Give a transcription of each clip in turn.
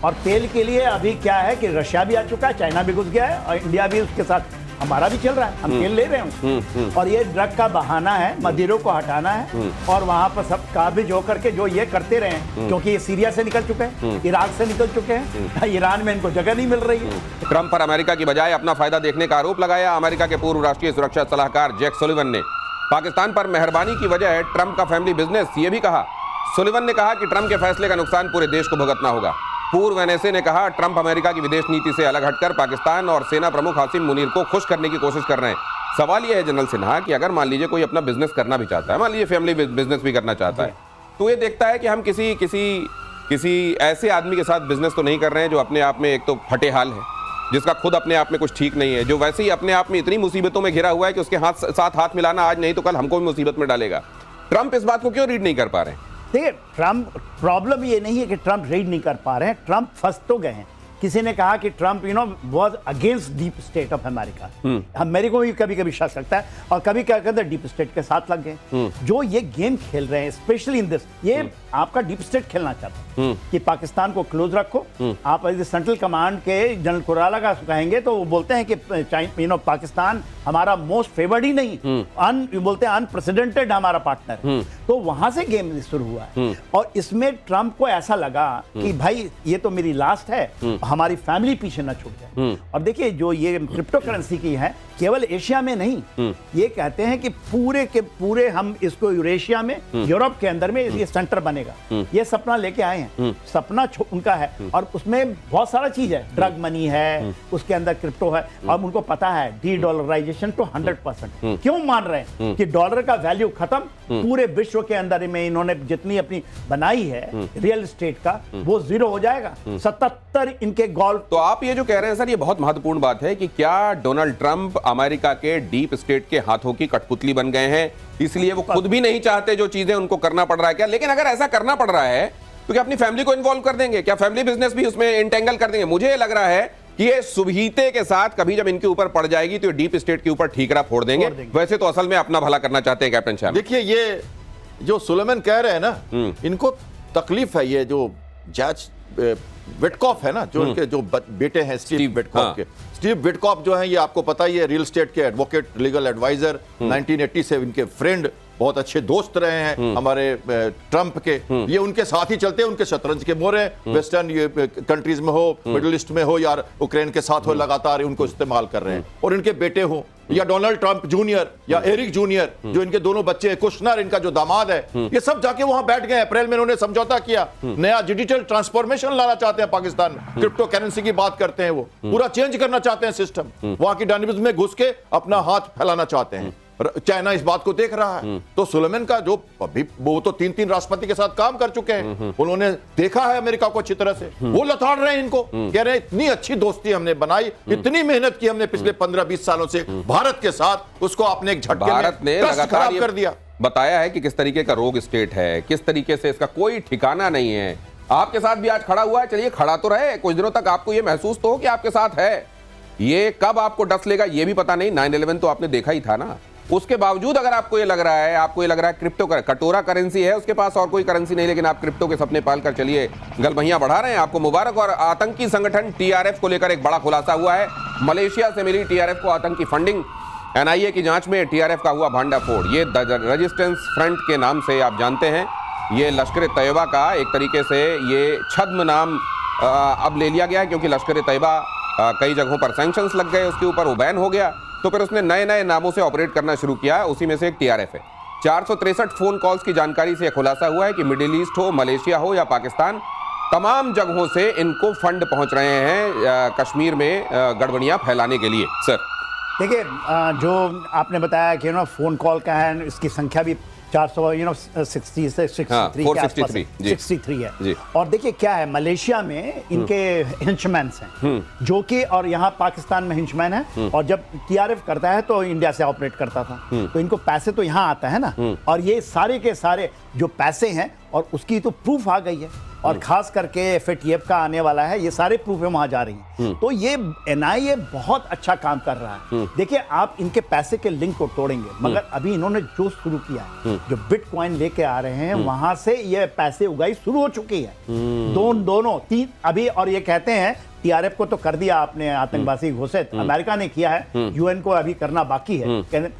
और तेल के लिए अभी क्या है कि रशिया भी आ चुका है, चाइना भी घुस गया है और इंडिया भी उसके साथ, हमारा भी चल रहा है, हम तेल ले रहे हैं और ये ड्रग का बहाना है, मदिरों को हटाना है और वहां पर सब काबिज होकर के जो ये करते रहे हैं, क्योंकि ये सीरिया से निकल चुके हैं, इराक से निकल चुके हैं, ईरान में इनको जगह नहीं मिल रही है। ट्रंप पर अमेरिका की बजाय अपना फायदा देखने का आरोप लगाया। अमेरिका के पूर्व राष्ट्रीय सुरक्षा सलाहकार जैक सुलिवन ने पाकिस्तान पर मेहरबानी की वजह है ट्रंप का फैमिली बिजनेस, ये भी कहा। सुलिवन ने कहा कि ट्रंप के फैसले का नुकसान पूरे देश को भुगतना होगा। पूर्व एनएसए ने कहा ट्रंप अमेरिका की विदेश नीति से अलग हटकर पाकिस्तान और सेना प्रमुख हासिम मुनीर को खुश करने की कोशिश कर रहे हैं। सवाल यह है जनरल सिन्हा कि अगर मान लीजिए कोई अपना बिजनेस करना भी चाहता है, मान लीजिए फैमिली बिजनेस भी करना चाहता है, तो ये देखता है कि हम किसी ऐसे आदमी के साथ बिजनेस तो नहीं कर रहे हैं जो अपने आप में एक तो फटे हाल है, जिसका खुद अपने आप में कुछ ठीक नहीं है, जो वैसे ही अपने आप में इतनी मुसीबतों में घिरा हुआ है कि उसके साथ हाथ मिलाना आज नहीं तो कल हमको भी मुसीबत में डालेगा। ट्रंप इस बात को क्यों रीड नहीं कर पा रहे हैं? देखिए, ट्रंप, प्रॉब्लम ये नहीं है कि ट्रंप रीड नहीं कर पा रहे हैं, ट्रंप फंस तो गए हैं। किसी ने कहा कि Trump was against deep state of America. मेरे को भी कभी कभी शक लगता है और कभी क्या कहते हैं डीप स्टेट के साथ लग गए। जो ये गेम खेल रहे हैं, स्पेशली इन दिस, ये आपका डीप स्टेट खेलना चाहता है कि पाकिस्तान को क्लोज रखो। आप यदि सेंट्रल कमांड के जनरल कुराला का कहेंगे तो वो बोलते हैं कि पाकिस्तान हमारा मोस्ट फेवर्ड ही नहीं, बोलते हैं अनप्रेसिडेंटेड हमारा पार्टनर। तो वहां से गेम शुरू हुआ है और इसमें ट्रंप को ऐसा लगा कि भाई ये तो मेरी लास्ट है, हमारी फैमिली पीछे न छूट जाए। और देखिए, जो ये क्रिप्टो करेंसी की है, केवल एशिया में नहीं, ये कहते हैं कि पूरे के पूरे हम इसको यूरेशिया में, यूरोप के अंदर में ये सेंटर बनेगा। ये सपना लेके आए हैं, सपना उनका है और उसमें बहुत सारा चीज है, ड्रग मनी है, उसके अंदर क्रिप्टो है और उनको पता है डी डॉलराइजेशन तो 100%। क्यों मान रहे हैं कि डॉलर का वैल्यू खत्म, पूरे विश्व के अंदर में इन्होंने जितनी अपनी बनाई है रियल एस्टेट का, वो जीरो हो जाएगा। 77 इनके गोल्फ। तो आप ये जो कह रहे हैं सर, ये बहुत महत्वपूर्ण बात है कि क्या डोनाल्ड ट्रंप अमेरिका के डीप स्टेट के हाथों की कठपुतली बन गए हैं, इसलिए वो खुद भी नहीं चाहते जो चीजें उनको करना पड़ रहा है क्या? लेकिन अगर ऐसा करना पड़ रहा है तो क्या अपनी फैमिली को इन्वॉल्व कर देंगे? क्या फैमिली बिजनेस भी उसमें इंटेंगल कर देंगे? मुझे लग रहा है कि ये सुबहीते के साथ कभी जब इनके ऊपर पड़ जाएगी तो डीप स्टेट के ऊपर ठीकरा फोड़ देंगे। वैसे तो असल में अपना भला करना चाहते हैं कैप्टन शाह। देखिए, ये जो सुलेमान कह रहे हैं ना, इनको तकलीफ है। ये जो जज विटकॉफ है ना, जो इनके जो बेटे हैं स्टीव विटकॉफ के, स्टीव विटकॉफ जो है, ये आपको पता ही है, रियल एस्टेट के एडवोकेट, लीगल एडवाइजर, 1980 से इनके फ्रेंड, बहुत अच्छे दोस्त रहे हैं हमारे ट्रंप के। ये उनके साथ ही चलते हैं, उनके शतरंज के मोहरे, वेस्टर्न कंट्रीज में हो, मिडिल ईस्ट में हो या यूक्रेन के साथ हो, लगातार उनको इस्तेमाल कर रहे हैं। और इनके बेटे हो या डोनाल्ड ट्रंप जूनियर या एरिक जूनियर, जो इनके दोनों बच्चे हैं, कुशनर इनका जो दामाद है, ये सब जाके वहां बैठ गए। अप्रैल में इन्होंने समझौता किया, नया डिजिटल ट्रांसफॉर्मेशन लाना चाहते हैं पाकिस्तान में। क्रिप्टो करेंसी की बात करते हैं, वो पूरा चेंज करना चाहते हैं सिस्टम, वहां की डायनेमिज्म में घुस के अपना हाथ फैलाना चाहते हैं। चाइना इस बात को देख रहा है। तो सुलेमान का जो अभी, वो तो 3 राष्ट्रपति के साथ काम कर चुके हैं, उन्होंने देखा है अमेरिका को अच्छी तरह से, वो लताड़ रहे हैं इनको, कह रहे हैं इतनी अच्छी दोस्ती हमने बनाई, इतनी मेहनत की हमने पिछले 15-20 सालों से भारत के साथ, उसको आपने एक झटके भारत ने खराब कर दिया। बताया है कि किस तरीके का रोग स्टेट है, किस तरीके से इसका कोई ठिकाना नहीं है। आपके साथ भी आज खड़ा हुआ है, चलिए खड़ा तो रहे, कुछ दिनों तक आपको यह महसूस तो हो कि आपके साथ है। ये कब आपको डस लेगा ये भी पता नहीं। 9/11 तो आपने देखा ही था ना। उसके बावजूद अगर आपको ये लग रहा है, क्रिप्टो कटोरा करेंसी है उसके पास, और कोई करेंसी नहीं, लेकिन आप क्रिप्टो के सपने पालकर चलिए गलबहियां बढ़ा रहे हैं, आपको मुबारक। और आतंकी संगठन टीआरएफ को लेकर एक बड़ा खुलासा हुआ है। मलेशिया से मिली टीआरएफ को आतंकी फंडिंग। एनआईए की जांच में टीआरएफ का हुआ भांडाफोड़। ये रेजिस्टेंस फ्रंट के नाम से आप जानते हैं, ये लश्कर तैयबा का एक तरीके से ये छद्म नाम अब ले लिया गया है, क्योंकि लश्कर तैयबा कई जगहों पर सैंक्शंस लग गए, उसके ऊपर वो बैन हो गया, तो फिर उसने नए नए नामों से ऑपरेट करना शुरू किया। उसी में से एक टीआरएफ है। 463 फोन कॉल्स की जानकारी से खुलासा हुआ है कि मिडिल ईस्ट हो, मलेशिया हो या पाकिस्तान, तमाम जगहों से इनको फंड पहुंच रहे हैं कश्मीर में गड़बड़ियां फैलाने के लिए। सर देखिए, जो आपने बताया कि फोन कॉल का है, इसकी संख्या भी 460 से 63 के आसपास 63 है। और देखिए क्या है, मलेशिया में इनके हिंचमैन्स हैं, जो कि, और यहाँ पाकिस्तान में हिंचमैन है, और जब टीआरएफ करता है तो इंडिया से ऑपरेट करता था, तो इनको पैसे तो यहाँ आता है ना, और ये सारे के सारे जो पैसे हैं, और उसकी तो प्रूफ आ गई है और खास करके एफएटीएफ का आने वाला है, ये सारे प्रूफें वहां जा रही हैं। तो ये एनआईए बहुत अच्छा काम कर रहा है। देखिए, आप इनके पैसे के लिंक को तोड़ेंगे, मगर अभी इन्होंने जो शुरू किया है, जो बिटकॉइन लेके आ रहे हैं, वहां से ये पैसे उगाई शुरू हो चुकी है। दोनों तीन अभी, और ये कहते हैं टीआरएफ को तो कर दिया आपने आतंकवादी घोषित, अमेरिका ने किया है, यूएन को अभी करना बाकी है।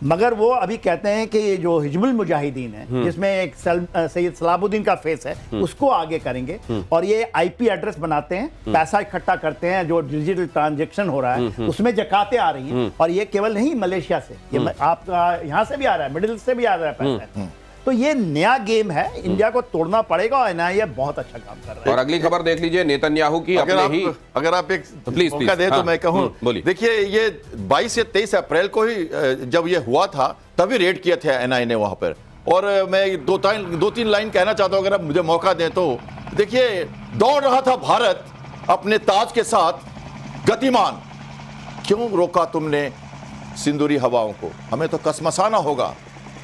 मगर वो अभी कहते हैं कि ये जो हिजबुल मुजाहिदीन है, जिसमें एक सैयद सलाबुद्दीन का फेस है, उसको आगे करेंगे। और ये आईपी एड्रेस बनाते हैं, पैसा इकट्ठा करते हैं, जो डिजिटल ट्रांजैक्शन हो रहा है उसमें जकातें आ रही हैं। और ये केवल नहीं मलेशिया से, ये आपका यहाँ से भी आ रहा है, मिडिल ईस्ट से भी आ रहा है पैसा। तो ये नया गेम है, इंडिया को तोड़ना पड़ेगा, और एनआईए बहुत अच्छा काम कर रहा है। और अगली खबर देख लीजिए, नेतन्याहू की अगर आप एक मौका दें तो मैं कहूं, देखिए ये 22 या 23 अप्रैल को ही जब ये हुआ था, तभी रेड किया था एनआईए ने वहां पर। और मैं दो तीन लाइन कहना चाहता हूं, अगर आप मुझे मौका दें तो। देखिए, दौड़ रहा था भारत अपने ताज के साथ गतिमान, क्यों रोका तुमने सिंदूरी हवाओं को? हमें तो कसमसाना होगा,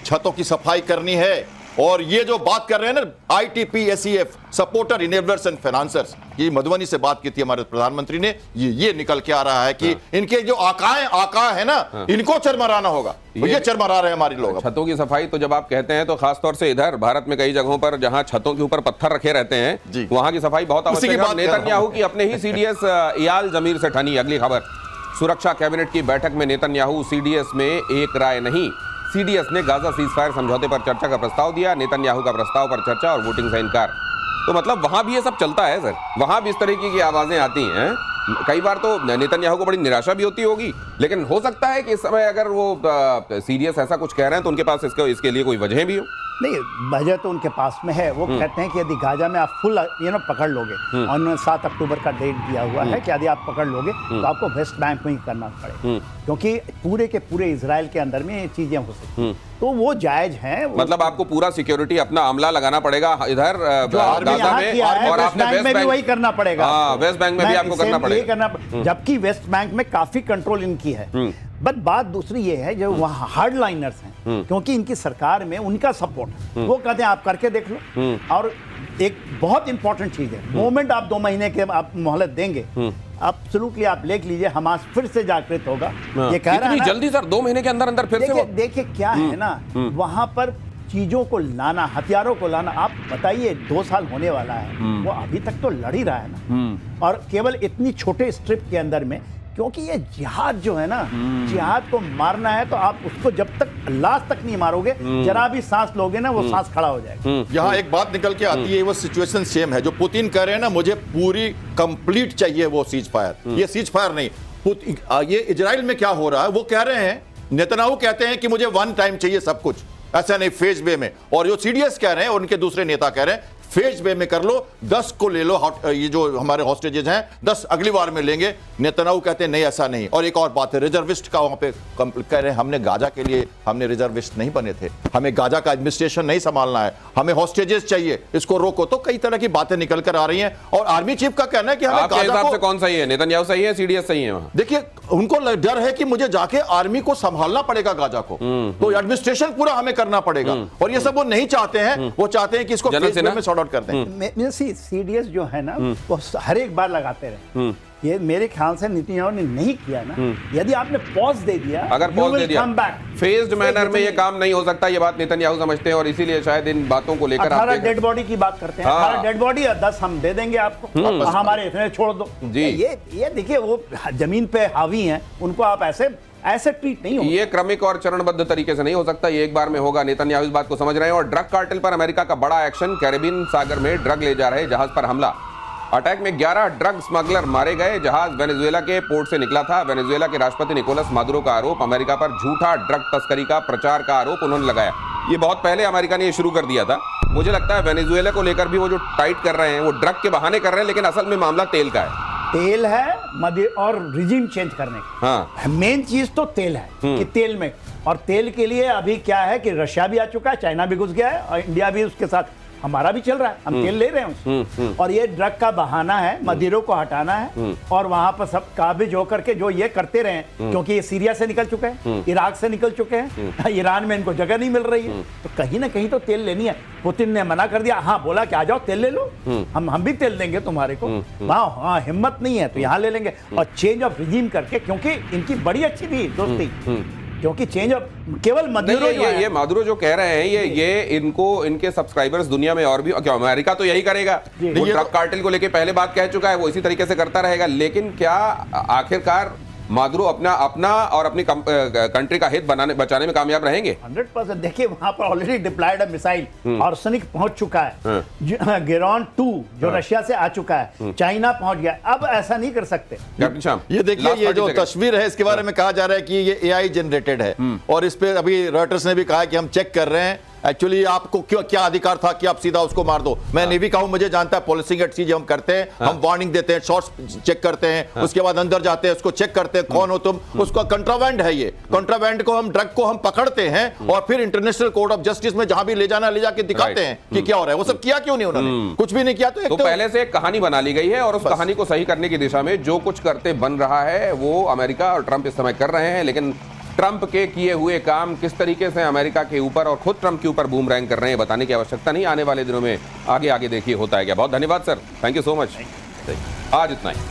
छतों की सफाई करनी है। और ये जो बात कर रहे हैं ना, ITPSEF, supporter enablers and financiers, ये मधुबनी से बात की थी हमारे प्रधानमंत्री ने, ये निकल के आ रहा है कि इनके जो आका है ना, इनको चरमराना होगा। ये चरमरा रहे हैं हमारे लोग। छतों की सफाई तो जब आप कहते हैं तो खासतौर से इधर भारत में कई जगहों पर जहां छतों के ऊपर पत्थर रखे रहते हैं, वहां की सफाई बहुत आवश्यक है। नेतन्याहू की अपने ही CDS इयाल जमीर से ठनी अगली खबर। सुरक्षा कैबिनेट की बैठक में नेतन्याहू CDS में एक राय नहीं। CDS ने गाजा सीजफायर समझौते पर चर्चा का प्रस्ताव दिया, नेतन्याहू का प्रस्ताव पर चर्चा और वोटिंग से इनकार। तो मतलब वहां भी ये सब चलता है सर, वहां भी इस तरीके की आवाजें आती हैं। कई बार तो नेतन्याहू को बड़ी निराशा भी होती होगी, लेकिन हो सकता है कि इस समय अगर वो CDS ऐसा कुछ कह रहे हैं तो उनके पास इसके लिए कोई वजह भी हो। नहीं, वजह तो उनके पास में है। वो कहते हैं कि यदि गाजा में आप फुल पकड़ लोगे, और उन्होंने 7 अक्टूबर का डेट दिया हुआ है कि यदि आप पकड़ लोगे तो आपको वेस्ट बैंक में ही करना पड़ेगा, क्योंकि पूरे के पूरे इजराइल के अंदर में ये चीजें हो सकती, तो वो जायज है। मतलब आपको पूरा सिक्योरिटी अपना अमला लगाना पड़ेगा इधर गाजा में, और आपने वेस्ट बैंक में वही करना पड़ेगा। वेस्ट बैंक में भी आपको करना पड़ेगा, जबकि वेस्ट बैंक में काफी कंट्रोल इनकी है। बट बात दूसरी ये है, जो वहाँ हार्ड लाइनर्स हैं, क्योंकि इनकी सरकार में उनका सपोर्ट, वो कहते हैं आप करके देख लो। और एक बहुत इंपॉर्टेंट चीज है, मोमेंट आप 2 महीने के आप मोहलत देंगे, एब्सोल्युटली आप देख लीजिए, हमास फिर से जागृत होगा। ये कह रहा है ना, जल्दी सर 2 महीने के अंदर अंदर फिर से। देखिए क्या है ना, वहां पर चीजों को लाना, हथियारों को लाना, आप बताइए 2 साल होने वाला है, वो अभी तक तो लड़ ही रहा है ना। और केवल इतनी छोटे स्ट्रिप के अंदर में, क्योंकि ये जिहाद जो है ना, जिहाद को मारना है तो आप उसको जब तक लास्ट तक नहीं मारोगे, जरा भी सांस लोगे ना, वो सांस खड़ा हो जाएगा। यहाँ एक बात निकल के आती है, वो सिचुएशन सेम है जो पुतिन कह रहे हैं ना, मुझे पूरी कंप्लीट चाहिए वो सीज फायर। ये सीज फायर नहीं, ये इजराइल में क्या हो रहा है वो कह रहे हैं। नेतन्याहू कहते हैं कि मुझे 1 टाइम चाहिए सब कुछ, ऐसा नहीं फेज वे में। और जो CDS कह रहे हैं और उनके दूसरे नेता कह रहे हैं फेज वे में कर लो, 10 को ले लो, ये जो हमारे हॉस्टेजेस हैं 10 अगली बार में लेंगे। नेतन्याहू कहते हैं नहीं ऐसा नहीं। और एक और बात है, रिजर्विस्ट का वहां पे कह रहे हैं, हमने गाजा के लिए हमने रिजर्विस्ट नहीं बने थे, हमें गाजा का एडमिनिस्ट्रेशन नहीं संभालना है, हमें हॉस्टेजेस चाहिए, इसको रोको। तो कई तरह की बातें निकल कर आ रही हैं। और आर्मी चीफ का कहना है कि हमें गाजा को, कौन सही है, नेतन्याहू सही है, CDS सही है? देखिए, उनको डर है कि मुझे जाके आर्मी को संभालना पड़ेगा गाजा को, तो एडमिनिस्ट्रेशन पूरा हमें करना पड़ेगा। और ये सब वो नहीं चाहते हैं, वो चाहते हैं कि इसको में सॉर्ट आउट कर दें। CDS जो है ना, वो हर एक बार लगाते रहे। ये मेरे ख्याल से नेतन्याहू ने नहीं किया ना। यदि आपने पॉज दे दिया, अगर पॉज दे दिया, फेज्ड मैनर में ये काम नहीं हो सकता, ये बात नेतन्याहू समझते हैं। और इसीलिए शायद इन बातों को लेकर 18 डेड बॉडी की बात करते हैं। 18 डेड बॉडी, 10 हम दे देंगे आपको, हमारे इतने छोड़ दो जी। ये देखिए, वो जमीन पे हावी हैं, उनको आप ऐसे ट्रीट नहीं हो। ये क्रमिक और चरणबद्ध तरीके से नहीं हो सकता, ये एक बार में होगा। नेतन्याहू इस बात को समझ रहे हैं। और ड्रग कार्टेल पर अमेरिका का बड़ा एक्शन, कैरेबियन सागर में ड्रग ले जा रहे जहाज पर हमला। अटैक में 11 ड्रग स्मगलर मारे गए। जहाज वेनेजुएला के पोर्ट से निकला था। वेनेजुएला के राष्ट्रपति निकोलस मादुरो का आरोप, अमेरिका पर झूठा ड्रग तस्करी का प्रचार का आरोप उन्होंने लगाया। ये बहुत पहले अमेरिका ने ये शुरू कर दिया था। मुझे लगता है वेनेजुएला को लेकर भी वो जो टाइट कर रहे हैं, वो ड्रग के बहाने कर रहे हैं, लेकिन असल में मामला तेल का है। तेल है और रिजीम चेंज करने का। हाँ, मेन चीज तो तेल है कि तेल में, और तेल के लिए अभी क्या है कि रशिया भी आ चुका है, चाइना भी घुस गया है, और इंडिया भी उसके साथ हमारा भी चल रहा है, हम तेल ले रहे हैं उससे। और ये ड्रग का बहाना है, मदिरों को हटाना है और वहां पर सब काबिज होकर के जो ये करते रहे, क्योंकि ये सीरिया से निकल चुके हैं, इराक से निकल चुके हैं, ईरान में इनको जगह नहीं मिल रही है, तो कहीं ना कहीं तो तेल लेनी है। पुतिन ने मना कर दिया, हाँ बोला कि आ जाओ तेल ले लो, हम भी तेल देंगे तुम्हारे को, हाँ हिम्मत नहीं है तो यहाँ ले लेंगे। और चेंज ऑफ रिजीम करके, क्योंकि इनकी बड़ी अच्छी थी दोस्ती, क्योंकि चेंज ऑफ केवल मदुरो ये मादुरो जो कह रहे हैं ये इनको, इनके सब्सक्राइबर्स दुनिया में और भी, क्यों अमेरिका तो यही करेगा, वो ड्रग कार्टेल को लेके पहले बात कह चुका है, वो इसी तरीके से करता रहेगा। लेकिन क्या आखिरकार मादुरो अपना और अपनी कंट्री का हित बचाने में कामयाब रहेंगे? 100%। देखिए वहां पर ऑलरेडी डिप्लॉयड मिसाइल आर्सेनिक पहुंच चुका है, गिरॉन 2 जो रशिया से आ चुका है, चाइना पहुंच गया, अब ऐसा नहीं कर सकते। कैप्टन श्याम, ये देखिए, ये जो तस्वीर है इसके बारे में कहा जा रहा है कि ये एआई जनरेटेड है, और इस पे अभी रॉयटर्स ने भी कहा कि हम चेक कर रहे हैं एक्चुअली आपको क्या अधिकार था कि आप सीधा उसको मार दो। मैं नेवी का हूं, मुझे जानता है पॉलिसिंग एट सी हम करते हैं, हम वार्निंग देते हैं, शॉट्स चेक करते हैं, उसके बाद अंदर जाते हैं, उसको चेक करते हैं कौन हो तुम, उसका कंट्राबैंड है। ये कंट्राबैंड को हम, ड्रग को हम पकड़ते हैं और फिर इंटरनेशनल कोर्ट ऑफ जस्टिस में जहां भी ले जाना ले जाके दिखाते हैं कि क्या हो रहा है। वो सब किया क्यों नहीं उन्होंने? कुछ भी नहीं किया। तो पहले से एक कहानी बना ली गई है और उस कहानी को सही करने की दिशा में जो कुछ करते बन रहा है वो अमेरिका और ट्रंप इस समय कर रहे हैं। लेकिन ट्रंप के किए हुए काम किस तरीके से अमेरिका के ऊपर और खुद ट्रंप के ऊपर बूमरैंग कर रहे हैं बताने की आवश्यकता नहीं, आने वाले दिनों में आगे देखिए होता है क्या। बहुत धन्यवाद sir, thank you so much. आज इतना ही।